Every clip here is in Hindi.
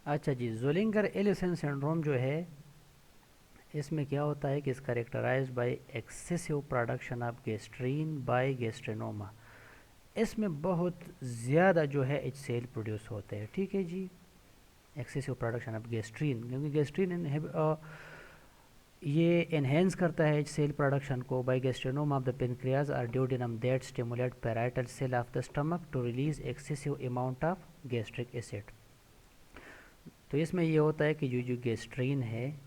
अच्छा जी, ज़ोलिंगर एलिसन सिंड्रोम जो है, इसमें क्या होता है कि इस characterised by excessive production of gastrin by gastrinoma. इसमें बहुत ज़्यादा जो है एच सेल प्रोड्यूस होते हैं। ठीक है जी, एक्सेसिव प्रोडक्शन ऑफ गेस्ट्रीन, क्योंकि गेस्ट्रीन ये एनहेंस करता है एच सेल प्रोडक्शन को by gastrinoma of the pancreas और duodenum that stimulate parietal cell of the stomach to release excessive amount of gastric acid. तो इसमें ये होता है कि जो जो गेस्ट्रीन है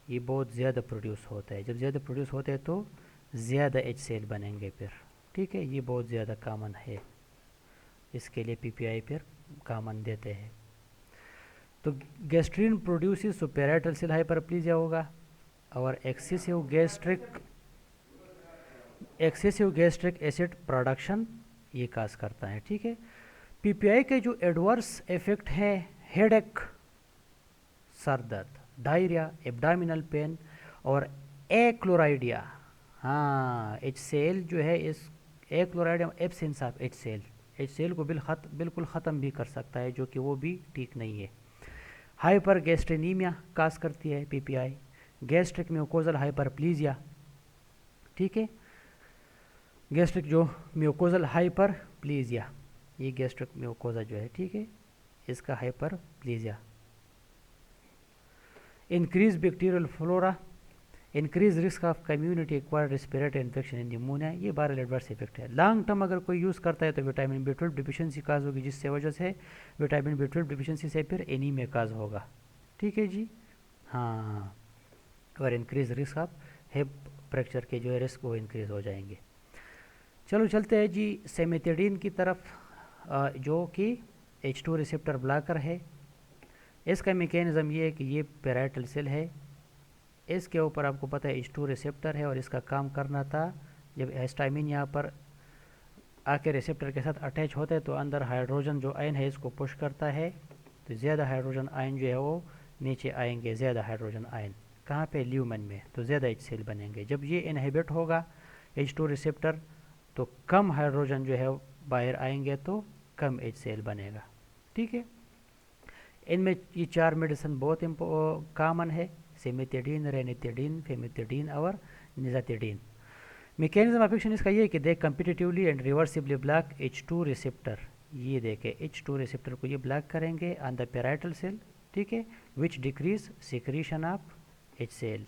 ये बहुत ज़्यादा प्रोड्यूस होता है। जब ज़्यादा प्रोड्यूस होते हैं तो ज़्यादा एच सेल बनेंगे फिर। ठीक है, ये बहुत ज़्यादा कॉमन है, इसके लिए पीपीआई फिर कॉमन देते हैं। तो गैस्ट्रीन प्रोड्यूसेस सुपेराइटल सेल हाइपरप्लीजिया होगा, और एक्सेसिव गैस्ट्रिक एसिड प्रोडक्शन ये काज करता है। ठीक है, पीपीआई के जो एडवर्स इफेक्ट है, हेडेक, सर दर्द, डायरिया, एब्डामिनल पेन और एक्लोराइडिया। हाँ, एच सेल जो है इस एक्लोराइडिया, एब्सेंस ऑफ एच सेल को बिल्कुल ख़त्म भी कर सकता है, जो कि वो भी ठीक नहीं है। हाइपर गैस्ट्रेनीमिया काज करती है पीपीआई, गैस्ट्रिक म्यूकोजल हाइपरप्लीजिया। ठीक है, गैस्ट्रिक जो म्यूकोजल हाइपरप्लीजिया, ये गैस्ट्रिक म्यूकोजा जो है, ठीक है, इसका hyperplasia. Increase bacterial flora, increase risk of community acquired respiratory infection in pneumonia, ये वायरल एडवर्स इफेक्ट है। लॉन्ग टर्म अगर कोई यूज़ करता है तो विटामिन B12 डिफिशियंसी काज होगी, जिससे वजह से विटामिन B12 डिफिशियंसी से फिर एनीमिया काज होगा। ठीक है जी, हाँ, और increase risk of hip fracture के जो है रिस्क वो इंक्रीज हो जाएंगे। चलो चलते हैं जी सेमेथिडीन की तरफ, जो कि H2 रिसेप्टर ब्लॉकर है। इसका मैकेनिज़्म ये है कि ये पैराइटल सेल है, इसके ऊपर आपको पता है H2 रिसेप्टर है, और इसका काम करना था जब हिस्टामिन यहाँ पर आके रिसेप्टर के साथ अटैच होते हैं तो अंदर हाइड्रोजन जो आयन है इसको पुश करता है, तो ज़्यादा हाइड्रोजन आयन जो है वो नीचे आएंगे, ज़्यादा हाइड्रोजन आयन कहाँ पे, ल्यूमन में, तो ज़्यादा एच सेल बनेंगे। जब ये इनहिबिट होगा H2 रिसेप्टर तो कम हाइड्रोजन जो है बाहर आएंगे, तो कम एच सेल बनेगा। ठीक है, इनमें ये चार मेडिसिन बहुत कॉमन है, सेमेथिडीन, रेनिथिडीन, फेमिथिडीन और निजाथिडीन। मैकेनिज्म ऑफ एक्शन इसका ये है कि they competitively and reversibly block H2 receptor, ये देखे H2 रिसेप्टर को ये ब्लॉक करेंगे ऑन द पैराइटल सेल। ठीक है, which decrease secretion of H cell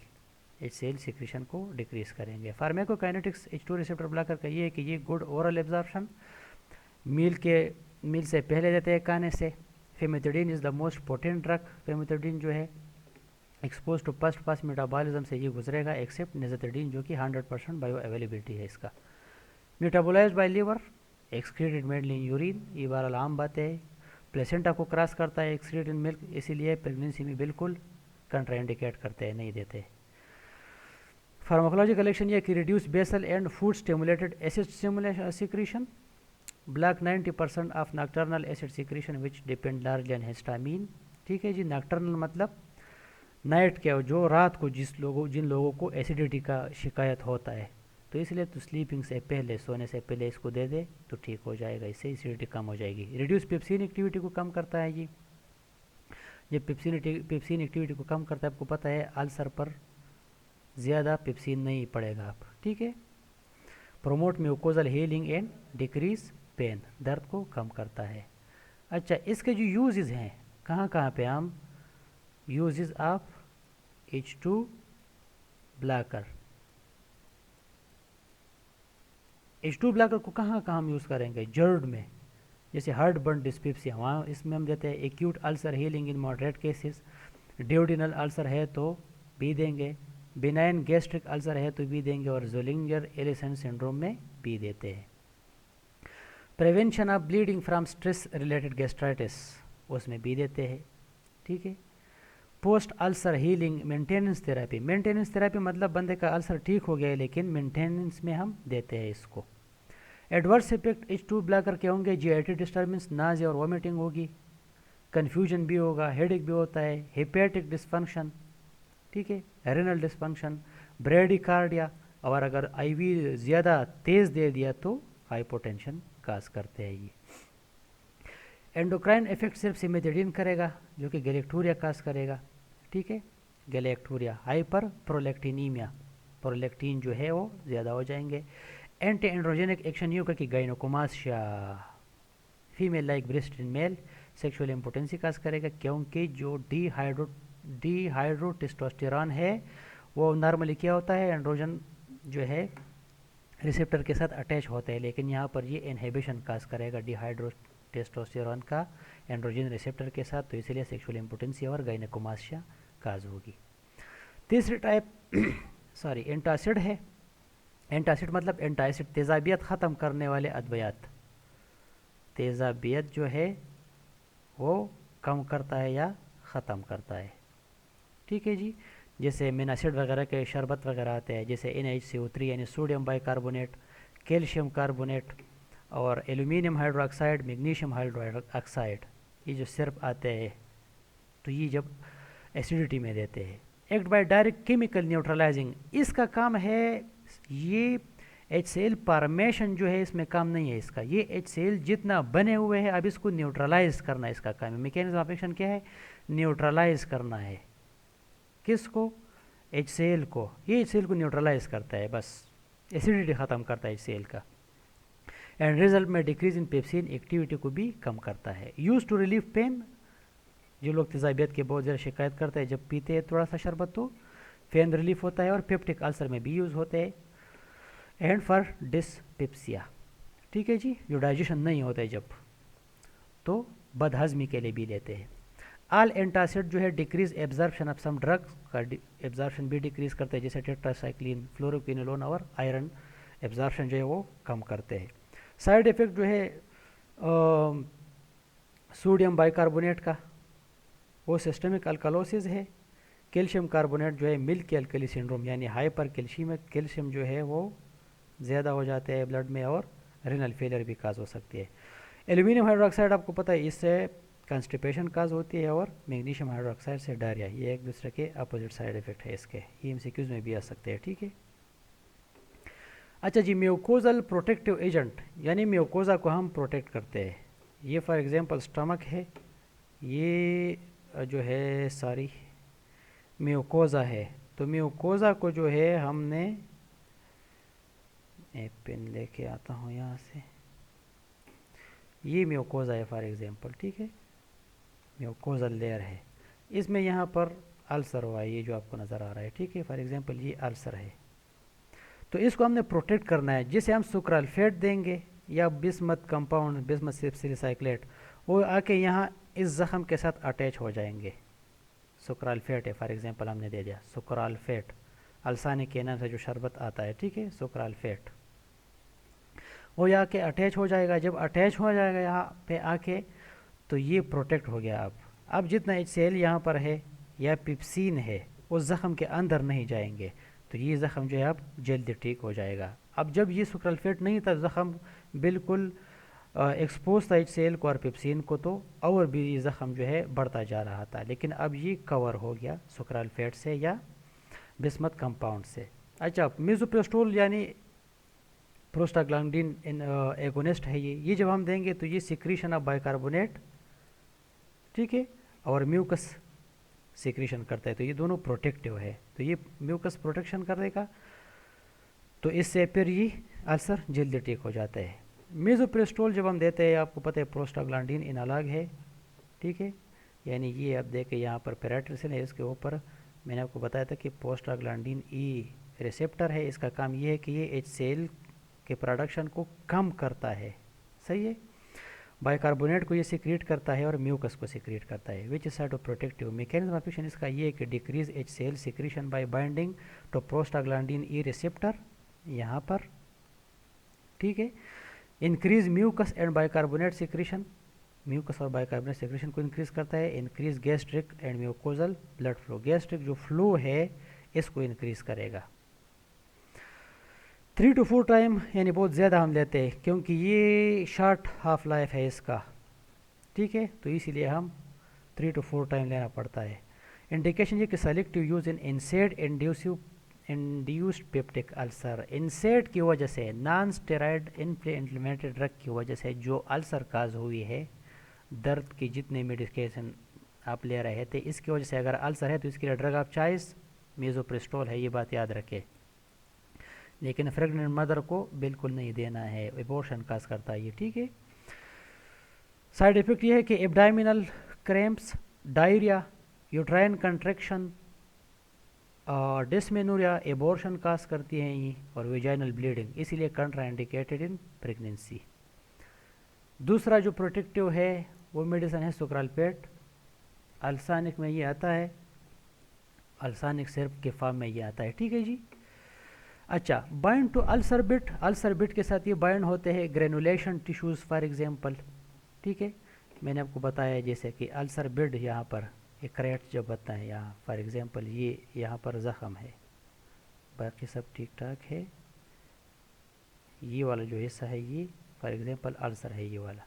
secretion को डिक्रीज करेंगे। फार्माकोकाइनेटिक्स H2 रिसेप्टर ब्लॉकर का ये है कि ये गुड ओरल एब्जॉर्प्शन, मील से पहले देते हैं खाने से। Famotidine is the most potent drug, famotidine जो है expose to first pass metabolism से ये गुजरेगा, एक्सेप्ट निजाथिडीन जो कि 100% बायो अवेलेबिलिटी है इसका। Metabolised by liver, excreted mainly in urine, ये बार आम बात है। प्लेसेंटा को क्रॉस करता है एक्सक्रीटेड इन मिल्क, इसीलिए प्रेगनेंसी में बिल्कुल कंट्राइंडिकेट करते हैं, नहीं देते। फार्माकोलॉजिकल एक्शन ये कि reduce basal and food stimulated acid secretion, block 90% of nocturnal acid secretion which depend largely on histamine. ठीक है जी, नॉक्टर्नल मतलब नाइट के, जो रात को जिन लोगों को एसिडिटी का शिकायत होता है, तो इसलिए तो स्लीपिंग से पहले, सोने से पहले इसको दे दे तो ठीक हो जाएगा, इससे एसिडिटी कम हो जाएगी। रिड्यूस पेप्सिन एक्टिविटी को कम करता है ये पेप्सिन एक्टिविटी को कम करता है, आपको पता है अल्सर पर ज़्यादा पेप्सिन नहीं पड़ेगा आप। ठीक है, promote mucosal healing and decrease pain, दर्द को कम करता है। अच्छा, इसके जो यूजेस हैं कहाँ कहाँ पे हम uses of H2 blocker, H2 blocker को कहाँ कहाँ हम यूज़ करेंगे, जर्ड में, जैसे हार्ट बर्न डिस्पेप्सिया, वहाँ इसमें हम देते हैं। Acute ulcer healing in moderate cases, duodenal ulcer है तो भी देंगे, बिनाइन गैस्ट्रिक अल्सर है तो भी देंगे, और ज़ोलिंगर एलिसन सिंड्रोम में भी देते हैं। Prevention of bleeding from stress related gastritis, उसमें भी देते हैं। ठीक है, post ulcer healing maintenance therapy मतलब बंदे का अल्सर ठीक हो गया है लेकिन मेंटेनेंस में हम देते हैं इसको। एडवर्स इफेक्ट H2 ब्लॉकर के होंगे, जीआईटी डिस्टर्बेंस, नाज़िया और वॉमिटिंग होगी, कन्फ्यूजन भी होगा, हेडेक भी होता है, हेपेटिक डिस्फंक्शन, ठीक है, रेनल डिस्फंक्शन, ब्रेडिकार्डिया, और अगर आईवी ज़्यादा तेज़ दे दिया तो हाइपोटेंशन काज करते हैं ये। एंडोक्राइन इफेक्ट सिर्फ सिमेथिडीन करेगा जो कि गैलेक्टूरिया काज करेगा, ठीक है, गैलेक्टूरिया। हाइपर प्रोलैक्टिनीमिया, प्रोलैक्टिन जो है वो ज़्यादा हो जाएंगे। एंटी एंड्रोजेनिक एक्शन ये होगा कि gynaecomastia, female like breast in male, sexual impotency cause करेगा, क्योंकि जो डीहाइड्रोटेस्टोस्टेरॉन है वो नॉर्मली क्या होता है, एंड्रोजन जो है रिसेप्टर के साथ अटैच होते हैं, लेकिन यहाँ पर ये इनहिबिशन काज करेगा टेस्टोस्टेरोन का एंड्रोजन रिसेप्टर के साथ, तो इसलिए सेक्सुअल इम्पोटेंसी और गाइनोकोमास्टिया काज होगी। तीसरी टाइप सॉरी एंटासिड है। एंटासिड मतलब एंटासिड, तेजाबियत ख़त्म करने वाले अद्वियात, तेजाबियत जो है वो कम करता है या ख़त्म करता है, ठीक है जी। जैसे मिनासिड वगैरह के शरबत वगैरह आते हैं, जैसे NaHCO3 यानी सोडियम बाइकार्बोनेट, कैल्शियम कार्बोनेट और एल्यूमिनियम हाइड्रोक्साइड, मैग्नीशियम हाइड्रोक्साइड, ये जो सिरप आते हैं तो ये जब एसिडिटी में देते हैं। Act by direct chemical neutralising, इसका काम है ये HCl फॉर्मेशन जो है इसमें काम नहीं है इसका, ये HCl जितना बने हुए हैं अब इसको न्यूट्रलाइज करना इसका काम है। मैकेनिज्म ऑफ एक्शन क्या है, न्यूट्रलाइज करना है, किसको, HCl को, ये HCl को न्यूट्रलाइज करता है, बस एसिडिटी ख़त्म करता है HCl का। एंड रिजल्ट में डिक्रीज इन पेप्सिन एक्टिविटी को भी कम करता है। यूज टू रिलीव पेन, जो लोग तेजाबियत के बहुत ज़्यादा शिकायत करते हैं, जब पीते हैं थोड़ा सा शरबत तो पेन रिलीफ होता है, और पेप्टिक अल्सर में भी यूज़ होते हैं। एंड फॉर डिस्पेप्सिया, ठीक है जी, जो डाइजेशन नहीं होता है जब, तो बदहजमी के लिए भी लेते हैं। ऑल एंटासिड जो है decrease absorption of some drugs का एब्जॉर्प्शन भी डिक्रीज करते हैं, जैसे टेट्रासाइक्लिन, फ्लोरोक्विनोलोन और आयरन एब्जॉर्प्शन जो है वो कम करते हैं। साइड इफ़ेक्ट जो है सोडियम बाइकार्बोनेट का वो सिस्टमिक अल्कलोसिस है। कैल्शियम कार्बोनेट जो है मिल्क एल्कली सिंड्रोम, यानी हाइपर कैल्शियम, कैल्शियम जो है वो ज़्यादा हो जाते हैं ब्लड में और रेनल फेलियर भी काज हो सकती है। एल्यूमिनियम हाइड्रोक्साइड आपको पता है इससे कॉन्स्टिपेशन काज होती है, और मैग्नीशियम हाइड्रोक्साइड से डायरिया, ये एक दूसरे के अपोजिट साइड इफेक्ट है इसके, ये MCQs में भी आ सकते हैं, ठीक है। अच्छा जी, म्यूकोजल प्रोटेक्टिव एजेंट, यानी म्यूकोजा को हम प्रोटेक्ट करते हैं। ये फॉर एग्जांपल स्टमक है, ये जो है सारी म्यूकोजा है, तो म्यूकोजा को जो है हमने, एक पेन लेके आता हूँ यहाँ से, ये म्यूकोजा है फॉर एग्जांपल, ठीक है, म्यूकोजल लेयर है, इसमें यहाँ पर अल्सर हुआ है, ये जो आपको नज़र आ रहा है, ठीक है, फॉर एग्जांपल ये अल्सर है, तो इसको हमने प्रोटेक्ट करना है, जिसे हम सुक्राल्फेट देंगे या बिस्मथ कंपाउंड, बिस्मथ सैलिसाइलेट, वो आके यहाँ इस जख्म के साथ अटैच हो जाएंगे। सुक्राल्फेट है फॉर एग्जांपल हमने दे दिया, सुक्राल्फेट अल्सानिक के नाम से जो शरबत आता है, ठीक है, सुक्राल्फेट, वो यहाँ के अटैच हो जाएगा। जब अटैच हो जाएगा यहाँ पे आके, तो ये प्रोटेक्ट हो गया। अब जितना HCl यहाँ पर है या पिप्सिन है उस ज़ख़म के अंदर नहीं जाएंगे, तो ये ज़ख़म जो है अब जल्दी ठीक हो जाएगा। अब जब ये सुक्राल्फेट नहीं था, ज़ख़म बिल्कुल एक्सपोज था HCl को और पिप्सिन को, तो और भी ये ज़ख़म जो है बढ़ता जा रहा था, लेकिन अब ये कवर हो गया सुक्राल्फेट से या बिस्मथ कंपाउंड से। अच्छा, मिज़ोप्रेस्टोल यानी प्रोस्टाग्लैंडिन एगोनिस्ट है ये जब हम देंगे तो ये सिक्रीशन ऑफ बाइकार्बोनेट, ठीक है, और म्यूकस सिक्रीशन करता है, तो ये दोनों प्रोटेक्टिव है, तो ये म्यूकस प्रोटेक्शन करेगा, तो इससे फिर ये अल्सर जल्दी ठीक हो जाता है। मिज़ोप्रेस्टोल जब हम देते हैं, आपको पता है प्रोस्टाग्लैंडिन एनालॉग है, ठीक है, यानी ये आप देखें यहाँ पर पैराट्रिसिन है, इसके ऊपर मैंने आपको बताया था कि प्रोस्टाग्लैंडिन ई रिसेप्टर है, इसका काम ये है कि ये HCl के प्रोडक्शन को कम करता है, सही है, बाइकार्बोनेट को ये सिक्रीट करता है और म्यूकस को सिक्रीट करता है, which is side of protective. Mechanism of action इसका ये है कि decrease HCl secretion by binding to prostaglandin E receptor यहाँ पर, ठीक है, increase mucus and bicarbonate secretion, mucus और बाइकार्बोनेट सिक्रीशन को इंक्रीज करता है, increase gastric and mucosal blood flow, gastric जो फ्लो है इसको इंक्रीज करेगा। 3 to 4 टाइम यानी बहुत ज़्यादा हम लेते हैं, क्योंकि ये शॉर्ट हाफ लाइफ है इसका, ठीक है, तो इसीलिए हम 3 to 4 टाइम लेना पड़ता है। इंडिकेशन ये कि selective use in NSAID induced peptic ulcer, NSAID की वजह से, नॉन स्टेरॉइड इन्फ्लेमेटरी ड्रग की वजह से जो अल्सर काज हुई है दर्द की जितने मेडिकेशन आप ले रहे थे, इसकी वजह से अगर अल्सर है तो इसके लिए ड्रग ऑफ चॉइस मीज़ोप्रेस्टोल है, ये बात याद रखें। लेकिन प्रेग्नेंट मदर को बिल्कुल नहीं देना है, एबॉर्शन काज करता है ये, ठीक है। साइड इफेक्ट ये है कि abdominal cramps, diarrhoea, uterine contraction, dysmenorrhoea, abortion cause करती हैं ये, और वेजाइनल ब्लीडिंग, इसीलिए कंट्राइंडिकेटेड इन प्रेगनेंसी। दूसरा जो प्रोटेक्टिव है वो मेडिसिन है सुक्रालपेट, अल्सानिक में ये आता है, अल्सानिक सिरप के फॉर्म में ये आता है, ठीक है जी। अच्छा, bind to ulcer bed, ulcer bed के साथ ये बाइंड होते हैं ग्रेनुलेशन टिश्यूज़ फॉर एग्जांपल, ठीक है। मैंने आपको बताया जैसे कि अल्सर बिट यहाँ पर एक क्रैट जब बनता है यहाँ फॉर एग्जांपल, ये यहाँ पर ज़ख़म है, बाकी सब ठीक ठाक है, ये वाला जो हिस्सा है ये फॉर एग्जांपल अल्सर है ये वाला,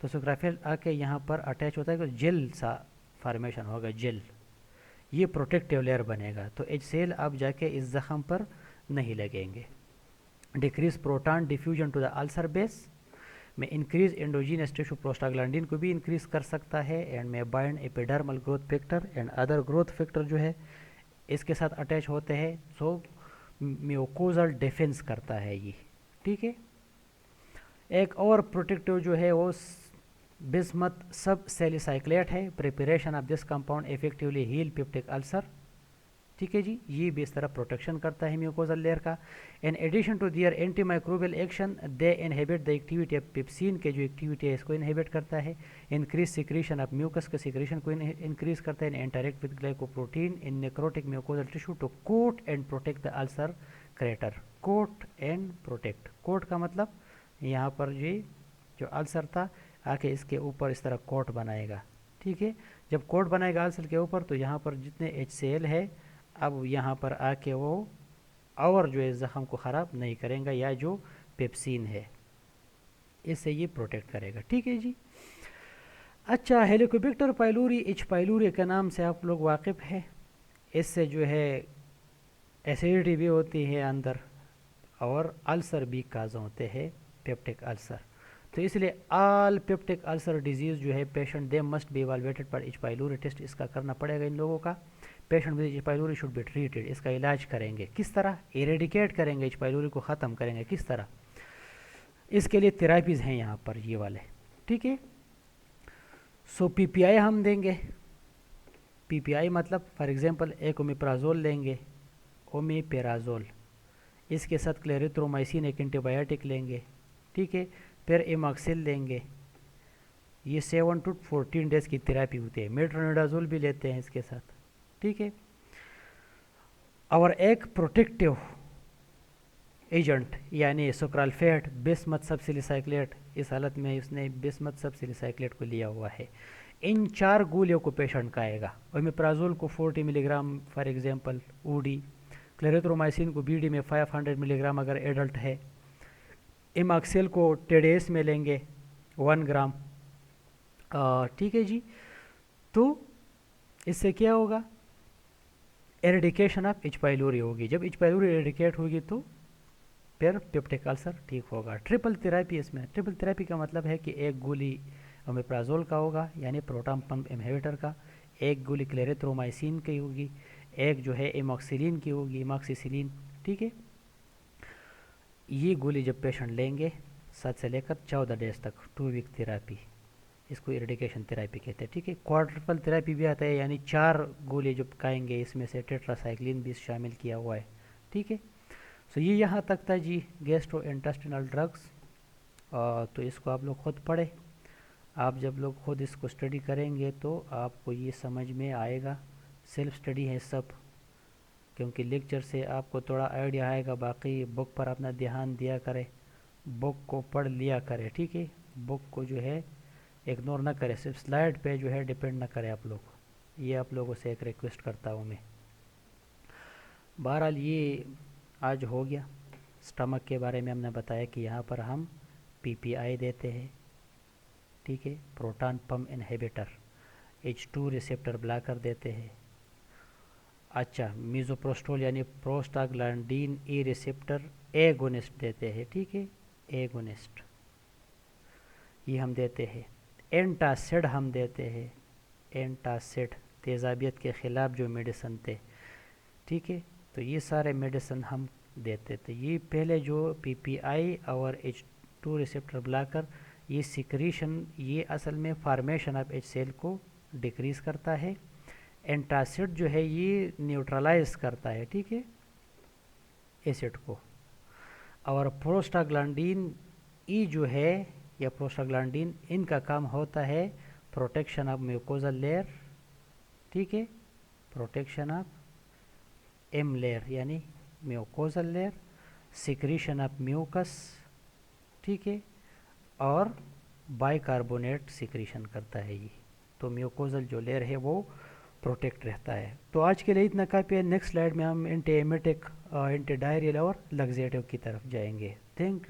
तो सुक्राफेल आके यहाँ पर अटैच होता है तो जेल सा फॉर्मेशन होगा, जेल, ये प्रोटेक्टिव लेयर बनेगा, तो HCl आप जाके इस ज़ख़म पर नहीं लगेंगे। Decrease proton diffusion to the ulcer base, में इंक्रीज एंडोजीनस टिश्यू प्रोस्टाग्लैंडिन को भी इंक्रीज कर सकता है, एंड में bind epidermal growth factor and other growth factor जो है इसके साथ अटैच होते हैं, सो म्यूकोजल डिफेंस करता है ये, ठीक है। एक और प्रोटेक्टिव जो है वो बिस्मथ सब सेलिसाइक्लेट है, preparation of this compound effectively heal peptic ulcer, ठीक है जी, ये भी इस तरह प्रोटेक्शन करता है म्यूकोजल लेयर का। In addition to their antimicrobial action they inhibit the activity of pepsin के जो एक्टिविटी है इसको इनहिबिट करता है, इंक्रीज सिक्रीशन ऑफ म्यूकस के सिक्रीशन को इंक्रीज करता है, interact with glycoprotein in necrotic mucosal tissue to coat and protect the ulcer crater, coat and protect, coat का मतलब यहाँ पर ये जो अल्सर था आके इसके ऊपर इस तरह कोट बनाएगा, ठीक है। जब कोट बनाएगा अल्सर के ऊपर तो यहाँ पर जितने HCl है अब यहाँ पर आके वो और जो है ज़ख़म को ख़राब नहीं करेगा, या जो पेप्सिन है इससे ये प्रोटेक्ट करेगा, ठीक है जी। अच्छा, हेलिकोबैक्टर पाइलोरी एच पाइलोरी के नाम से आप लोग वाकिफ़ है, इससे जो है एसिडिटी भी होती है अंदर और अल्सर भी काज होते हैं, पेप्टिक अल्सर, तो इसलिए ऑल पेप्टिक अल्सर डिजीज़ जो है patient they must be evaluated पर एच पाइलोरी टेस्ट इसका करना पड़ेगा इन लोगों का। Patient with H pylori should be treated, इसका इलाज करेंगे किस तरह, इरेडिकेट करेंगे एच पाइलोरी को ख़त्म करेंगे किस तरह, इसके लिए थेरापीज़ हैं यहाँ पर ये वाले, ठीक है। सो PPI हम देंगे, PPI मतलब फॉर एग्जांपल एक ओमेप्राजोल लेंगे, ओमेपेराजोल, इसके साथ क्लेरिथ्रोमाइसिन एक एंटीबायोटिक लेंगे, ठीक है, फिर एमॉक्सिल लेंगे, ये 7 to 14 डेज़ की थेरापी होती है, मेट्रोनिडाजोल भी लेते हैं इसके साथ, ठीक है। और एक प्रोटेक्टिव एजेंट यानी सुक्रालफेट बिस्मथ सबसिलिसाइक्लेट, इस हालत में उसने बिस्मथ सबसिलिसाइक्लेट को लिया हुआ है, इन 4 गोलियों को पेशेंट खाएगा, ओमेप्राजोल को 40 milligram for example OD, clarithromycin को BD में 500 मिलीग्राम अगर एडल्ट है, एमॉक्सिल को 10 डेज में लेंगे 1 ग्राम, ठीक है जी। तो इससे क्या होगा, एरेडिकेशन ऑफ एच पाइलोरी होगी, जब एच पाइलोरी एरेडिकेट होगी तो फिर पेप्टिक अल्सर ठीक होगा। ट्रिपल थेरेपी, इसमें ट्रिपल थेरेपी का मतलब है कि एक गोली ओमेप्राजोल का होगा यानी प्रोटॉन पंप इनहिबिटर का, एक गोली क्लेरिथ्रोमाइसिन की होगी, एक जो है एमॉक्सिलिन की होगी, एमॉक्सिसिलिन, ठीक है। ये गोली जब पेशेंट लेंगे 7 से लेकर 14 डेज तक, 2 वीक थेरापी, इसको इरेडिकेशन थेरापी कहते हैं, ठीक है। क्वाड्रुपल थेरापी भी आता है, यानी 4 गोली जब खाएंगे इसमें से टेट्रासाइक्लिन भी शामिल किया हुआ है, ठीक है। सो ये यहाँ तक था जी गैस्ट्रो इंटेस्टिनल ड्रग्स, तो इसको आप लोग खुद पढ़े, आप जब लोग खुद इसको स्टडी करेंगे तो आपको ये समझ में आएगा, सेल्फ स्टडी है सब, क्योंकि लेक्चर से आपको थोड़ा आइडिया आएगा, बाकी बुक पर अपना ध्यान दिया करें, बुक को पढ़ लिया करें, ठीक है। बुक को जो है इग्नोर ना करें, सिर्फ स्लाइड पे जो है डिपेंड ना करें आप लोग, ये आप लोगों से एक रिक्वेस्ट करता हूँ मैं। बहरहाल ये आज हो गया, स्टमक के बारे में हमने बताया कि यहाँ पर हम PPI देते हैं, ठीक है, proton pump inhibitor, H2 receptor blocker देते हैं। अच्छा, मीज़ोप्रोस्टोल यानी प्रोस्टाग्लैंडिन E रिसेप्टर एगोनिस्ट देते हैं, ठीक है, एगोनिस्ट ये हम देते हैं। एंटासिड हम देते हैं, एंटासिड तेज़ाबियत के ख़िलाफ़ जो मेडिसन थे, ठीक है। तो ये सारे मेडिसन हम देते थे। ये पहले जो पीपीआई और H2 रिसेप्टर ब्लॉकर, ये सिक्रीशन, ये असल में फार्मेशन ऑफ एच सेल को डिक्रीज़ करता है। एंटासिड जो है ये न्यूट्रलाइज करता है, ठीक है, एसिड को। और प्रोस्टाग्लैंडिन ई जो है, या प्रोस्टाग्लैंडिन, इनका काम होता है प्रोटेक्शन ऑफ म्यूकोजल लेयर, ठीक है, प्रोटेक्शन ऑफ एम लेयर यानी mucosal layer, secretion of mucus, ठीक है, और बाइकार्बोनेट सिक्रीशन करता है ये। तो म्यूकोजल जो लेयर है वो प्रोटेक्ट रहता है। तो आज के लिए इतना काफ़ी है। नेक्स्ट स्लाइड में हम एंटी एमेटिक, एंटी डायरियल और लग्जेटिव की तरफ जाएंगे। Thank you.